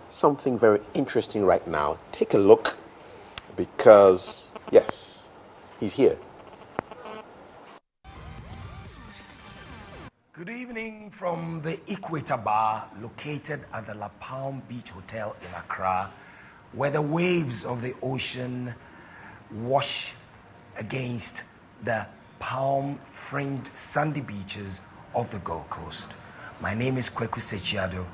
something very interesting right now. Take a look because, yes, he's here. Good evening from the Equator Bar located at the La Palm Beach Hotel in Accra, where the waves of the ocean wash against the palm-fringed sandy beaches of the Gold Coast. My name is Kwaku Sakyi Addo,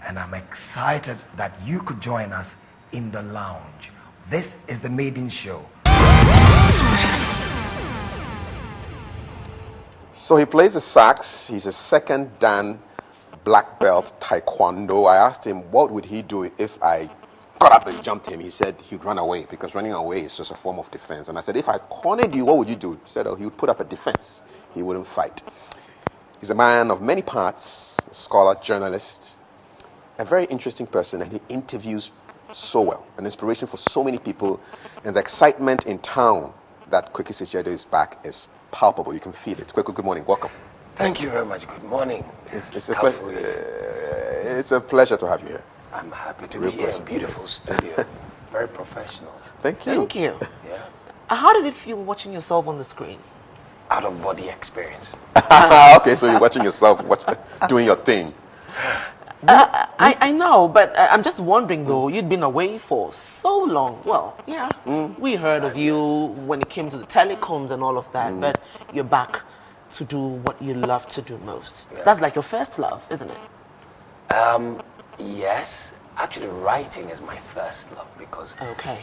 and I'm excited that you could join us in the lounge. This is the Maiden Show. So he plays the sax. He's a second Dan black belt taekwondo. I asked him what would he do if I got up and jumped him. He said he'd run away because running away is just a form of defense. And I said, if I cornered you, what would you do? He said, oh, he would put up a defense. He wouldn't fight. He's a man of many parts, a scholar, journalist, a very interesting person, and he interviews so well, an inspiration for so many people. And the excitement in town that Kwaku Sakyi Addo is back is palpable. You can feel it. Kwaku, good morning. Welcome. Thank you very much. Good morning. It's a pleasure to have you here. I'm happy to be here. Beautiful studio. Very professional. Thank you. Thank you. Yeah. How did it feel watching yourself on the screen? Out of body experience. Okay, so you're watching yourself, doing your thing. I know, but I'm just wondering though, you'd been away for so long. Well, yeah, we heard of you when it came to the telecoms and all of that, but you're back to do what you love to do most. Yeah. That's like your first love, isn't it? Yes. Actually, writing is my first love because Okay.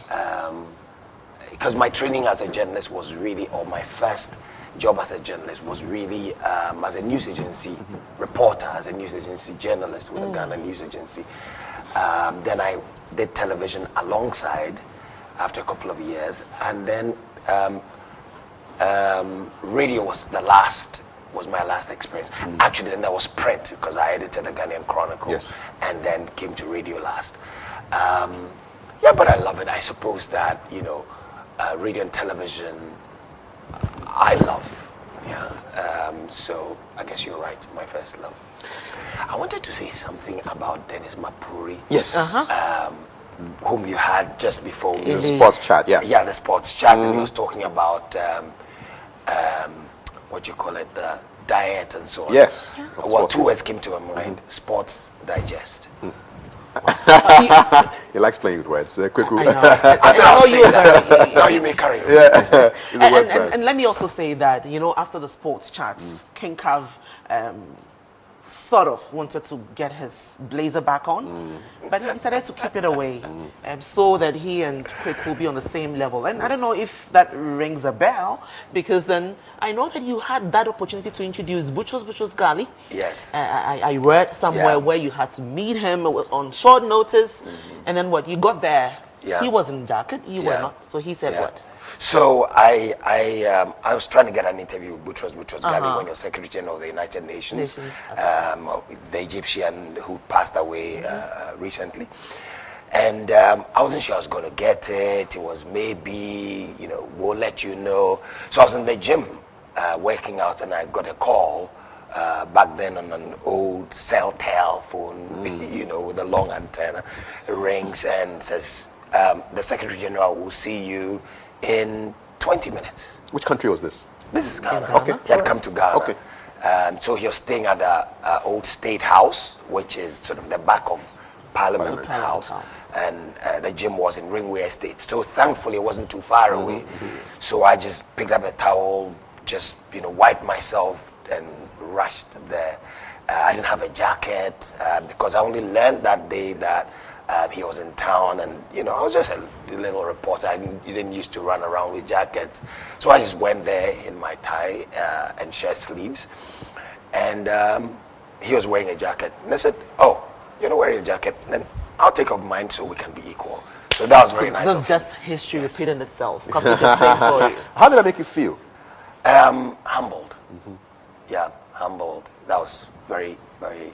Because my training as a journalist was really, or my first job as a journalist was really as a news agency reporter, as a news agency journalist with a Ghana news agency. Then I did television alongside after a couple of years, and then radio was my last experience. Actually, then there was print because I edited the Ghanaian Chronicle, Yes. and then came to radio last. Yeah, but I love it. I suppose that radio and television I love. Yeah. So I guess you're right. My first love. I wanted to say something about Dennis Mapuri. Yes. Whom you had just before me. The sports chat, yeah. Yeah, the sports chat. And he was talking about what you call it, the diet and so on. Yes. Well, two words came to my mind: Sports Digest. He likes playing with words. Kwaku. I know. I thought I'll say that. Now you may carry on. Yeah. He's a wordsmith. And let me also say that, after the sports chats, King Cav sort of wanted to get his blazer back on, but he decided to keep it away so that he and Quick will be on the same level. And I don't know if that rings a bell, because then I know that you had that opportunity to introduce Buchos Gali. Yes. I read somewhere where you had to meet him on short notice, and then what, you got there, he was in jacket, you were not, so he said what? So I was trying to get an interview with Buchos Gali when you're Secretary General of the United Nations, the Egyptian who passed away recently. And I wasn't sure I was going to get it. It was maybe, we'll let you know. So I was in the gym working out, and I got a call back then on an old cell telephone, with a long antenna. It rings and says, the Secretary General will see you in 20 minutes. Which country was this? This is Ghana. Okay. He had come to Ghana. Okay. So he was staying at the old State House, which is sort of the back of Parliament House. And the gym was in Ringway Estate. So thankfully it wasn't too far away. So I just picked up a towel, just wiped myself and rushed there. I didn't have a jacket because I only learned that day that he was in town, and I was just a little reporter. I didn't used to run around with jackets, so I just went there in my tie and shirt sleeves, and he was wearing a jacket. And I said, "Oh, you're not wearing a jacket? Then I'll take off mine so we can be equal." So that was very nice. That's just history repeating itself. Can't you just say for you? How did that make you feel? Humbled. Yeah, humbled. That was very, very,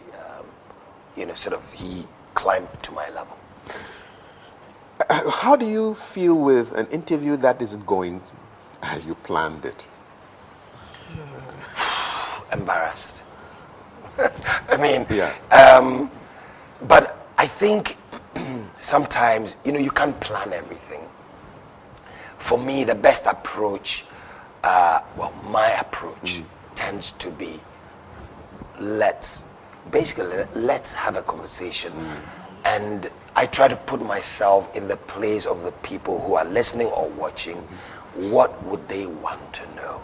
sort of he climbed to my level. How do you feel with an interview that isn't going as you planned it? Embarrassed. I mean, Yeah. but I think sometimes, you can't plan everything. For me, the best approach, my approach tends to be, let's have a conversation. And I try to put myself in the place of the people who are listening or watching. What would they want to know?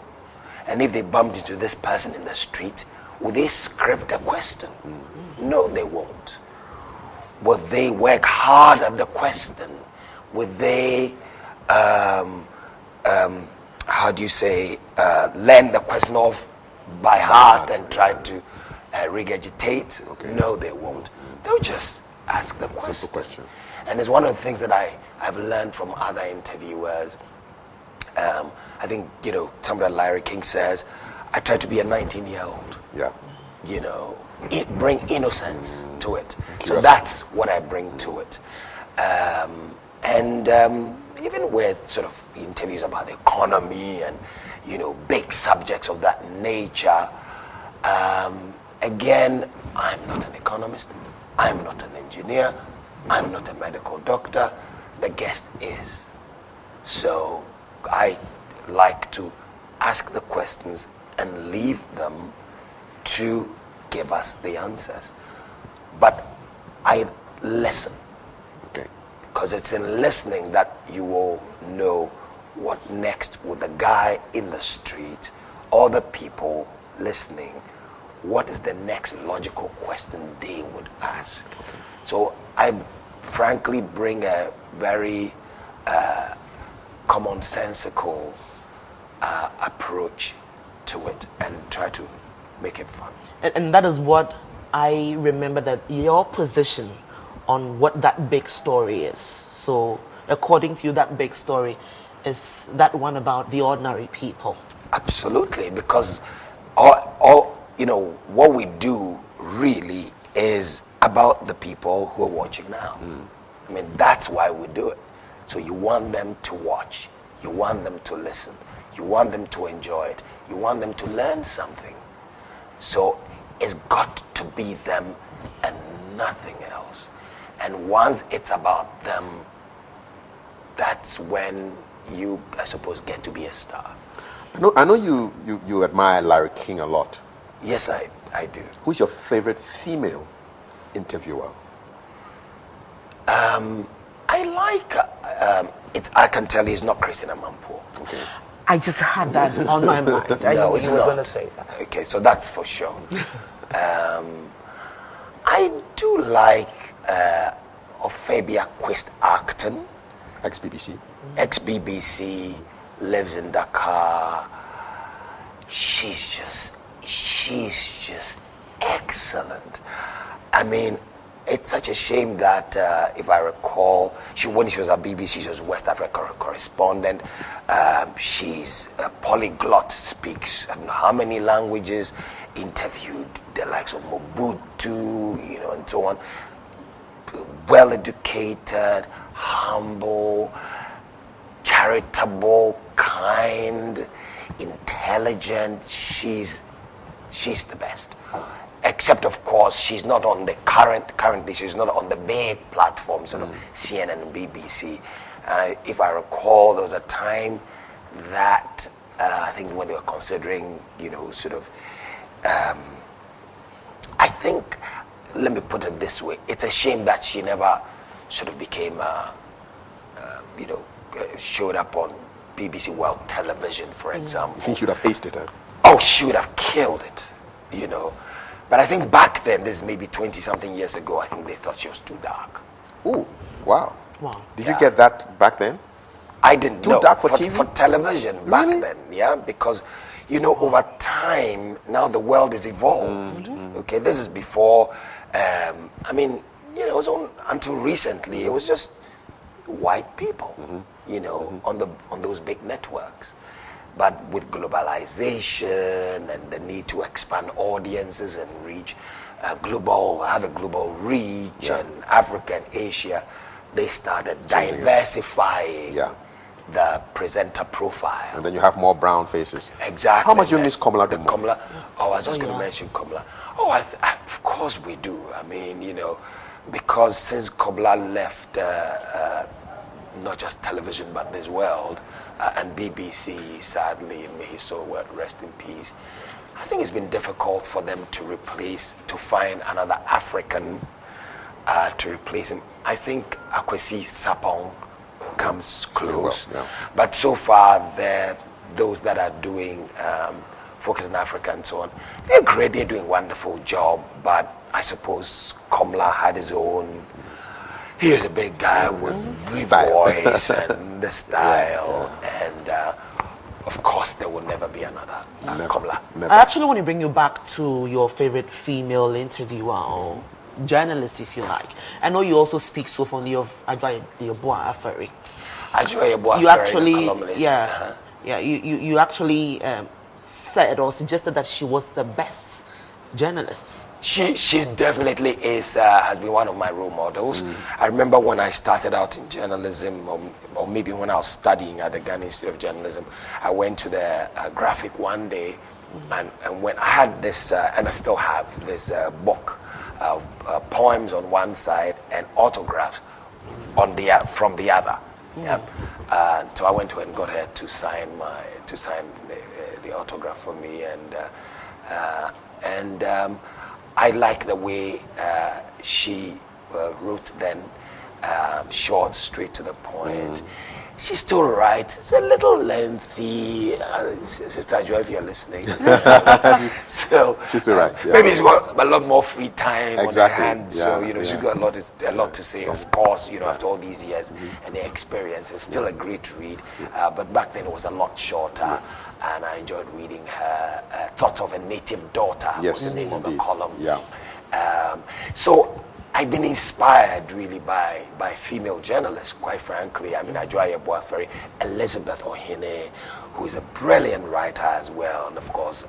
And if they bumped into this person in the street, would they script a question? No, they won't. Would they work hard at the question? Would they, learn the question off by heart and try to regurgitate? Okay. No, they won't. They'll just ask the question. Simple question. And it's one of the things that I've learned from other interviewers. I think, somebody like Larry King says, I try to be a 19-year-old. Yeah. Bring innocence to it. So Curiosity. that's what I bring to it. Even with sort of interviews about the economy and, big subjects of that nature, again, I'm not an economist. I'm not an engineer. I'm not a medical doctor. The guest is. So I like to ask the questions and leave them to give us the answers. But I listen. Okay. Because it's in listening that you will know what next with the guy in the street or the people listening, what is the next logical question they would ask. Okay. So I frankly bring a very commonsensical approach to it and try to make it fun. And that is what I remember, that your position on what that big story is. So according to you, that big story is that one about the ordinary people. Absolutely, because all what we do really is about the people who are watching now. I mean, that's why we do it. So you want them to watch, you want them to listen, you want them to enjoy it, you want them to learn something. So it's got to be them and nothing else. And once it's about them, that's when you, I suppose, get to be a star. I know you admire Larry King a lot. Yes, I do. Who's your favorite female interviewer? I like it. I can tell he's not Christina Mampo. Okay. I just had that on my mind. I No, knew it's he was not. going to say that. Okay, so that's for sure. I do like Ophabia Quist-Acton, Ex-BBC. ex-BBC, lives in Dakar. She's just excellent. I mean, it's such a shame that if I recall, when she was at BBC, she was West Africa correspondent. She's a polyglot, speaks I don't know how many languages, interviewed the likes of Mobutu, and so on. Well educated, humble, charitable, kind, intelligent. She's the best. Except, of course, she's not on the currently she's not on the big platforms, CNN and BBC. And if I recall, there was a time that I think when they were considering, I think, let me put it this way, it's a shame that she never sort of became, showed up on BBC World Television, for example. You think she would have aced it, huh? Oh, she would have killed it, But I think back then, this is maybe 20-something years ago, I think they thought she was too dark. Ooh, wow. Wow. Did you get that back then? I didn't know. Too dark for TV? For television back then, yeah? Because, over time, now the world is evolved. Okay, this is before, it was until recently, it was just white people, on those big networks. But with globalization and the need to expand audiences and reach have a global reach, and Africa and Asia, they started diversifying the presenter profile. And then you have more brown faces. Exactly. How much you miss Komla the Komla? Oh, I was just going to mention Komla. Oh, of course we do. I mean, because since Kobla left not just television but this world, and BBC, sadly, may his soul rest in peace, I think it's been difficult for them to find another African to replace him. I think Akwesi Sapong comes close, well, yeah. But so far, those that are doing Focus on Africa and so on, they're great, they're doing a wonderful job, but I suppose Komla had his own. He is a big guy with the voice and the style, and of course there will never be another Komla. Never. I actually want to bring you back to your favorite female interviewer or journalist, if you like. I know you also speak so fondly of Addo Aferi. You actually, you actually said or suggested that she was the best journalist. She definitely has been one of my role models. I remember when I started out in journalism, or maybe when I was studying at the Ghana Institute of Journalism, I went to the graphic one day, and when I had this, and I still have this book of poems on one side and autographs from the other. So I went to her and got her to sign the autograph for me, and I like the way she wrote then, short, straight to the point. She's still right. It's a little lengthy, Sister Joy, if you're listening. So She's still right. Yeah. Maybe she's got a lot more free time on her hands. Yeah, So she's got a lot to say. Of course, after all these years and the experience, it's still a great read. But back then it was a lot shorter, and I enjoyed reading her Thoughts of a Native Daughter. Yes, was the name of the indeed. column. Yeah. So I've been inspired really by female journalists, quite frankly. I mean, Addo Aferi, Elizabeth Ohene, who is a brilliant writer as well, and of course,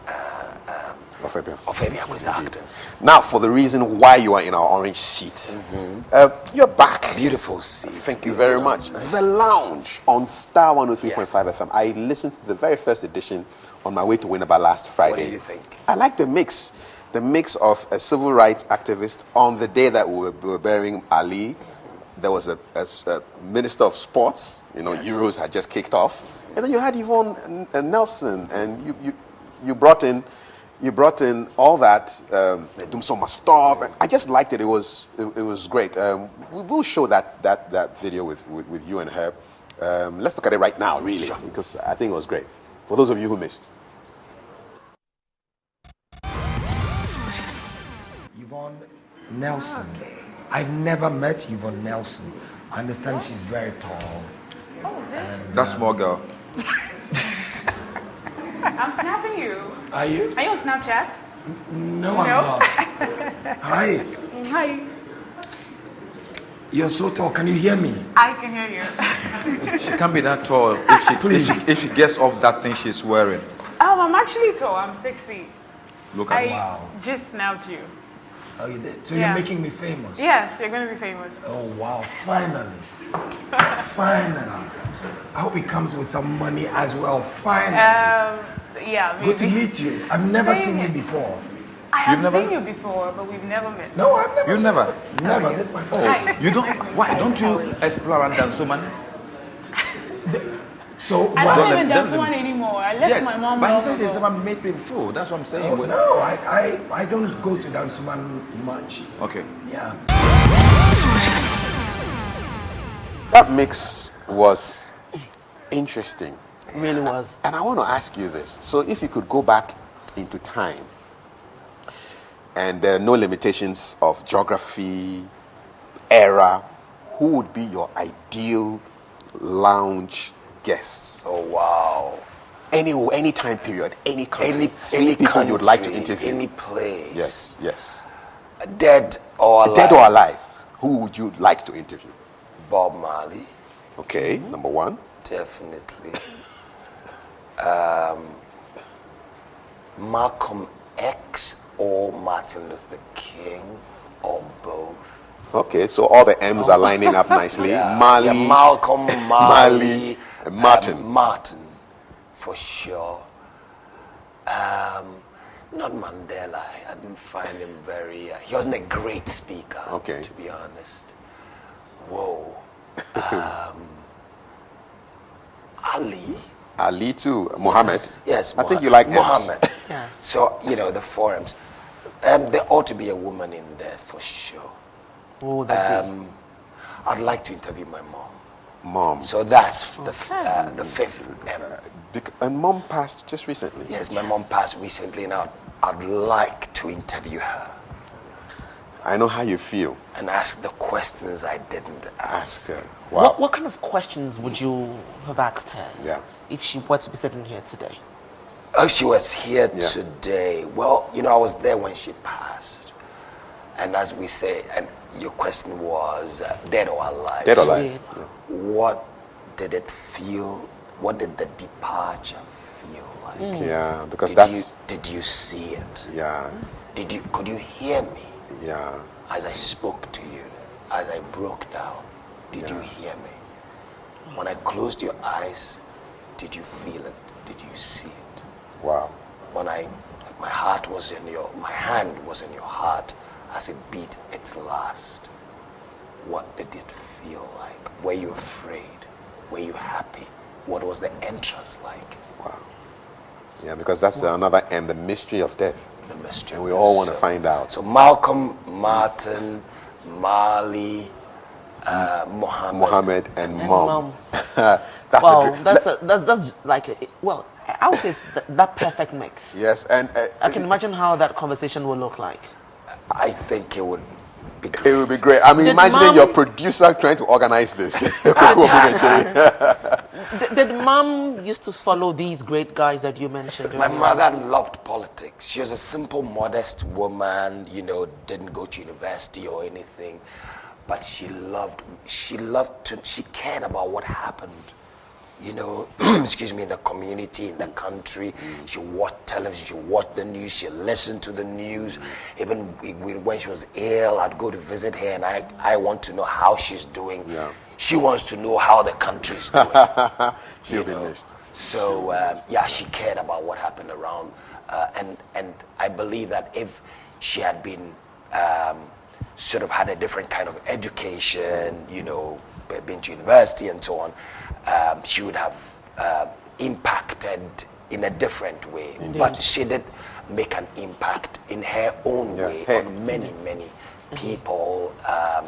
Ofebia Kwesi. Now, for the reason why you are in our orange seat, you're back. Beautiful seat. Thank you very much. Nice. The Lounge on Star 103.5 FM. I listened to the very first edition on my way to Winneba last Friday. What do you think? I like the mix. The mix of a civil rights activist on the day that we were burying Ali. There was a minister of sports. Euros had just kicked off, and then you had Yvonne Nelson, and you brought in all that. Dumso must stop. I just liked it. It was great. We'll show that video with you and her. Let's look at it right now, really, because I think it was great. For those of you who missed. Yvonne Nelson. I've never met Yvonne Nelson. I understand she's very tall. That small girl. I'm snapping you. Are you? Are you on Snapchat? No, I'm not. Hi. Hi. You're so tall. Can you hear me? I can hear you. She can't be that tall if she gets off that thing she's wearing. I'm actually tall. I'm 6 feet. Look at Wow. Just snapped you. Oh, you did? So Yeah. you're making me famous? Yes, you're going to be famous. Oh, wow. Finally. Finally. I hope it comes with some money as well. Finally. Yeah, maybe. Good to meet you. I've never seen you before. I have You've never- seen you before, but we've never met. No, I've never You seen never? you. Never. This is my first time. Hi. You don't. Why don't you explore and dance, man? So, I why- don't even let dance them- one anymore. I left my mom. but he long says he's ago. never met me before. That's what I'm saying. Oh, When- no, I don't go to Dansuman much. Okay. Yeah. That mix was interesting. It really was. And I want to ask you this. So if you could go back into time, and there are no limitations of geography, era, who would be your ideal lounge guests? Oh, wow. Any time period, any country, Any people you would like to country, interview. any place. Yes. Dead or alive. Dead or alive, who would you like to interview? Bob Marley, Okay, number one. definitely. Malcolm X or Martin Luther King or both. Okay, so all the M's are lining up nicely. Marley, Yeah, Malcolm, Marley, and Martin. Martin, for sure. Not Mandela. I didn't find him very. He wasn't a great speaker. Okay. To be honest. Whoa. Ali. Ali too. Muhammad. Yes. I think you like Muhammad. Yes. So the forums. There ought to be a woman in there for sure. Who would that be? I'd like to interview my mom. Mom. So that's the fifth M. And mom passed just recently. Yes, my mom passed recently, and I'd like to interview her I know how you feel. and ask the questions I didn't ask. Ask her. Wow. What kind of questions would you have asked her? Yeah. If she were to be sitting here today? Oh, she was here Yeah. today. Well, I was there when she passed. And as we say, and your question was dead or alive. Dead or So alive. Yeah. what did it feel? What did the departure feel like? Yeah, because Did you see it? yeah, Could you hear me yeah. as I spoke to you, as I broke down? Did you hear me? When I closed your eyes, did you feel it? Did you see it? Wow. When my hand was in your heart as it beat its last. What did it feel like? Were you afraid? Were you happy? What was the entrance like? Wow. Yeah, because that's another M, the mystery of death. The mystery. And we all want to find out. So Malcolm, Martin, Marley, Mohammed, and And mom. mom. That's Wow, a dream. that's like I would say it's that perfect mix. Yes, and I can imagine how that conversation will look like. I think it would be great. it would be great. I mean, Did imagining mom- your producer trying to organize this. Did mom used to follow these great guys that you mentioned? My earlier? mother loved politics. She was a simple, modest woman, didn't go to university or anything, but she cared about what happened, excuse me, in the community, in the country. She watched television, she watched the news, she listened to the news. Even when she was ill, I'd go to visit her and I want to know how she's doing. Yeah. She wants to know how the country's doing. She'll be missed. So she cared about what happened around, and I believe that if she had been sort of had a different kind of education, been to university and so on, she would have impacted in a different way. Indeed. But she did make an impact in her own way Hey. on many people.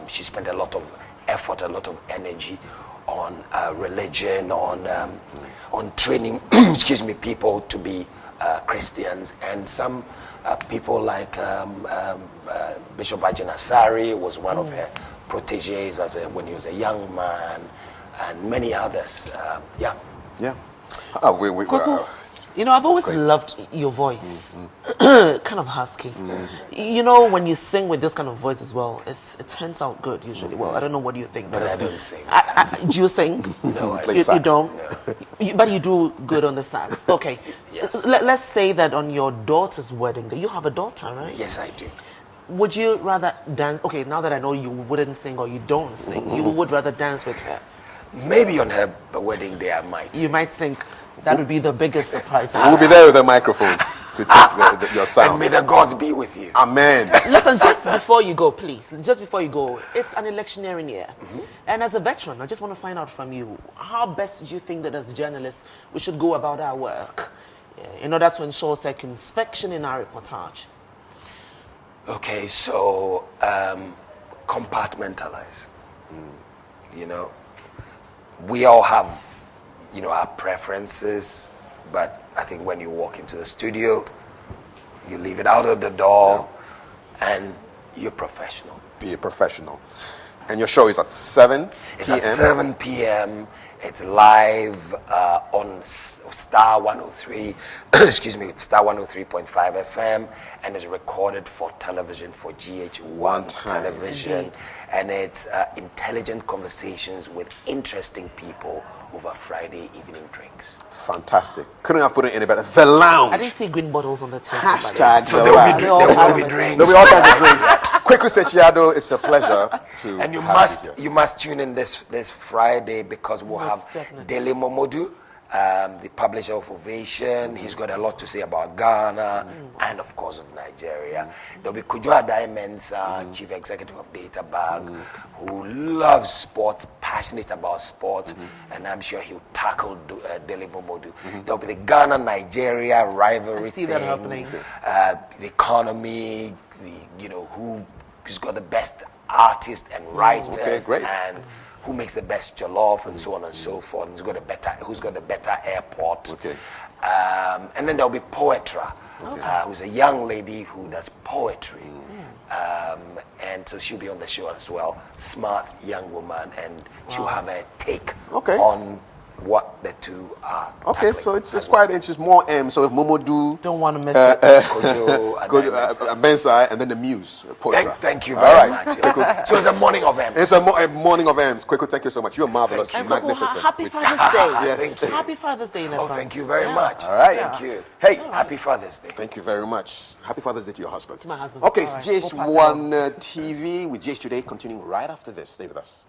She spent a lot of effort, a lot of energy on religion, on training, excuse me, people to be Christians, and some people like Bishop Ajin Asari was one of her proteges when he was a young man, and many others. Yeah. Oh, Kwaku, I've always loved your voice. Kind of husky. When you sing with this kind of voice as well, it turns out good usually. Well, I don't know what you think, But I don't sing. do you sing? No, I Play You sax. don't? But you do good on the sax. Okay. Yes. Let's say that on your daughter's wedding day, you have a daughter, right? Yes, I do. Would you rather dance? Okay, now that I know you wouldn't sing or you don't sing, you would rather dance with her. Maybe on her wedding day I might. You might think that would be the biggest surprise. We'll be there with a microphone to take your And sound. may the gods be with you. Amen. Listen, just before you go, please, just before you go, it's an electioneering year. And as a veteran, I just want to find out from you, how best do you think that as journalists we should go about our work in order to ensure circumspection in our reportage? Okay, so compartmentalize. We all have, our preferences, but I think when you walk into the studio, you leave it out of the door, and you're professional. Be a professional. And your show is at 7 It's p.m. at 7 p.m. It's live on Star 103, excuse me, Star 103.5 FM, and it's recorded for television, for GH1 One time. television. And it's intelligent conversations with interesting people over Friday evening drinks. Fantastic. Couldn't have put it any better. The Lounge. I didn't see green bottles on the table. by the way. Hashtag So The there will be, Lounge. all there will have be it. drinks. There'll be all kinds of drinks. Kwaku Sakyi, Addo, it's a pleasure to And you have must you here. you must tune in this Friday, because we'll Most have definitely. Dele Momodu the publisher of Ovation. He's got a lot to say about Ghana and, of course, of Nigeria. There'll be Kojo Adai-Mensah, Chief Executive of Data Bank, who loves sports, passionate about sports, and I'm sure he'll tackle Dele Momodu. There'll be the Ghana-Nigeria rivalry I see thing, that happening. the economy, who's got the best artists and writers, great. and who makes the best jollof, and so on and so forth. And who's got the better airport. Okay. And then there'll be Poetra, who's a young lady who does poetry. And so she'll be on the show as well. Smart young woman, and she'll have a take on what the two are. Okay, tackling so it's as quite interesting. More M. So if Momodu, Don't want to miss it. Kojo Adai-Mensah. Mensah, and then the Muse, Poetra. Thank you All very right. much. So it's a morning of M's. It's a morning of M's. Kwaku, thank you so much. You're marvelous, Thank And you. magnificent. Happy Father's Day. Yes. Thank you. Happy Father's Day in advance. Thank you very much. All right. Thank you. Hey. Happy Father's Day. Thank you very much. Happy Father's Day to your husband. To my husband. Okay, All it's right. GH1 We'll pass it TV with GH Today continuing right after this. Stay with us.